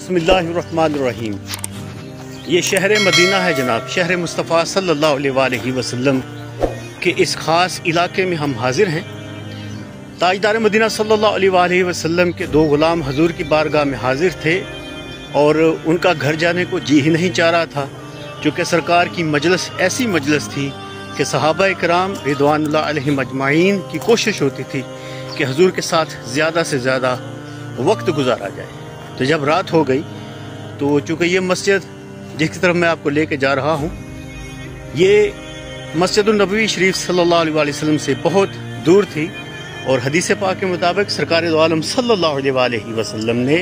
बिस्मिल्लाहिर्रहमानिर्रहीम। ये शहर मदीना है जनाब, शहर मुस्तफ़ा सल्लल्लाहु अलैहि वसल्लम के इस ख़ास इलाके में हम हाजिर हैं। ताजदार मदीना सल्लल्लाहु अलैहि वसल्लम के दो ग़ुलाम हजूर की बारगाह में हाजिर थे और उनका घर जाने को जी ही नहीं चाह रहा था, क्योंकि सरकार की मजलिस ऐसी मजलिस थी कि सहाबा कराम रिदवानुल्लाह अलैहिम अजमाइन की कोशिश होती थी कि हजूर के साथ ज़्यादा से ज़्यादा वक्त गुजारा जाए। तो जब रात हो गई तो चूँकि ये मस्जिद जिसकी तरफ मैं आपको लेके जा रहा हूँ, ये मस्जिदुन नबवी शरीफ सल्लल्लाहु अलैहि वसल्लम से बहुत दूर थी और हदीस पाक के मुताबिक सरकार दो आलम सल्लल्लाहु अलैहि वसल्लम ने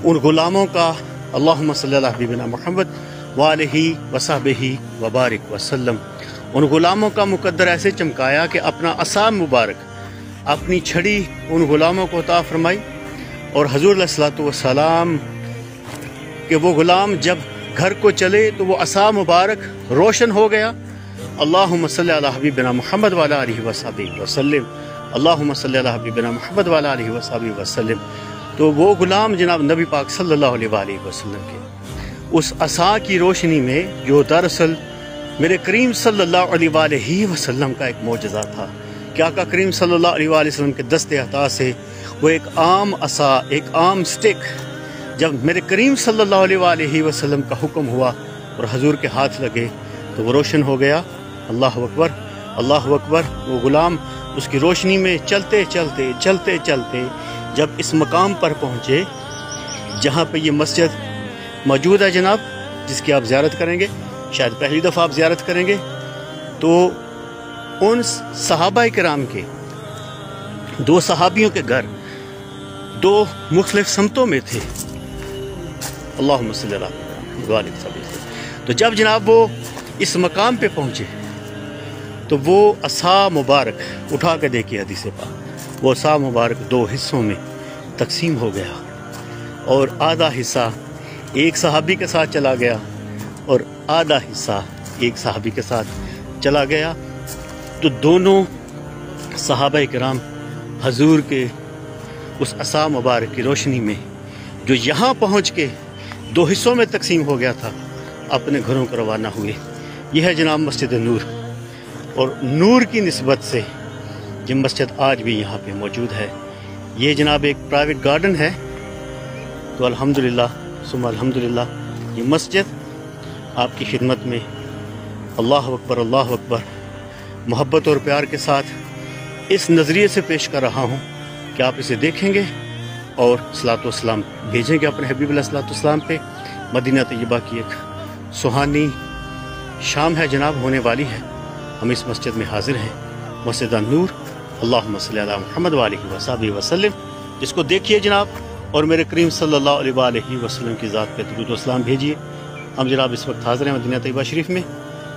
उन गुलामों का अल्लाहुम्मा सल्ली अला हबीबिना मुहम्मद व आलिहि व सहबिहि व बारिक वसल्लम, उन गुलामों का मुकद्दर ऐसे चमकाया कि अपना असा मुबारक, अपनी छड़ी उन गुलामों को अता फरमाई और हजूर अलैहिस्सलातु वस्सलाम कि वो गुलाम जब घर को चले तो वो असा मुबारक रोशन हो गया। अल्लाहुम्मा सल्ली अला हबीबिना मुहम्मद व अला आलिहि व सहबिहि वसल्लम, अल्लाहुम्मा सल्ली अला हबीबिना मुहम्मद व अला आलिहि व सहबिहि वसल्लम। तो वो गुलाम जनाब नबी पाक सल्लल्लाहु अलैहि वसल्लम के उस असा की रोशनी में, जो दरअसल मेरे करीम सल्लल्लाहु अलैहि वसल्लम का एक मोजज़ा था कि आका करीम सल्लल्लाहु अलैहि वसल्लम के दस्ते अता से वो एक आम असा, एक आम स्टिक, जब मेरे करीम सल्लल्लाहु अलैहि वसल्लम का हुक्म हुआ और हजूर के हाथ लगे तो वो रोशन हो गया। अल्लाह अकबर, अल्लाह अकबर। वो गुलाम उसकी रोशनी में चलते चलते चलते चलते जब इस मकाम पर पहुँचे जहाँ पे ये मस्जिद मौजूद है जनाब, जिसकी आप ज़ियारत करेंगे, शायद पहली दफ़ा आप ज़ियारत करेंगे, तो उन सहाबा किराम के दो सहाबियों के घर दो मुख्तलिफ समतों में थे। अल्लाहुम्मा सल्ली अला मुहम्मद। तो जब जनाब वो इस मकाम पे पहुँचे तो वो असा मुबारक उठा के देखिए हदीस पाक, वो असा मुबारक दो हिस्सों में तकसीम हो गया और आधा हिस्सा एक सहाबी के साथ चला गया और आधा हिस्सा एक सहाबी के साथ चला गया। तो दोनों सहाबा किराम हजूर के उस असा मुबारक की रोशनी में, जो यहाँ पहुँच के दो हिस्सों में तकसीम हो गया था, अपने घरों को रवाना हुए। यह है जनाब मस्जिद नूर, और नूर की निस्बत से ये मस्जिद आज भी यहाँ पे मौजूद है। ये जनाब एक प्राइवेट गार्डन है। तो अल्हम्दुलिल्लाह सुम्मा अल्हम्दुलिल्लाह, ये मस्जिद आपकी खिदमत में अल्लाह अकबर, अल्लाह अकबर मोहब्बत और प्यार के साथ इस नज़रिए से पेश कर रहा हूँ कि आप इसे देखेंगे और सलातो सलाम भेजेंगे अपने हबीब अलैहिस्सलातु वस्सलाम पे। मदीना तैयबा की एक सुहानी शाम है जनाब, होने वाली है। हम इस मस्जिद में हाजिर हैं, मस्जिद नूर। अल्लाहुम्मा सल्ली अला मुहम्मद व आलिहि व सहबिहि वसल्लम, जिसको देखिए जनाब और मेरे करीम सल्लल्लाहु अलैहि वसल्लम की ज़ात पे दुरूद व सलाम भेजिए। हम जनाब इस वक्त हाजिर हैं मदीना तैयबा शरीफ में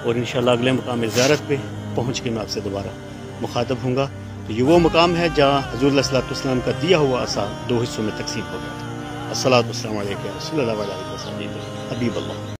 और इंशाअल्लाह अगले मकाम ज़ियारत पे पहुँच के मैं आपसे दोबारा मुखातब हूँगा। तो ये वो मकाम है जहाँ हजूर अलैहिस्सलातु वस्सलाम का दिया हुआ असा दो हिस्सों में तकसीम हो गया था। अस्सलातु वस्सलामु अलैका या रसूलल्लाह व अला आलिहि व सहबिहि हबीबल्लाह।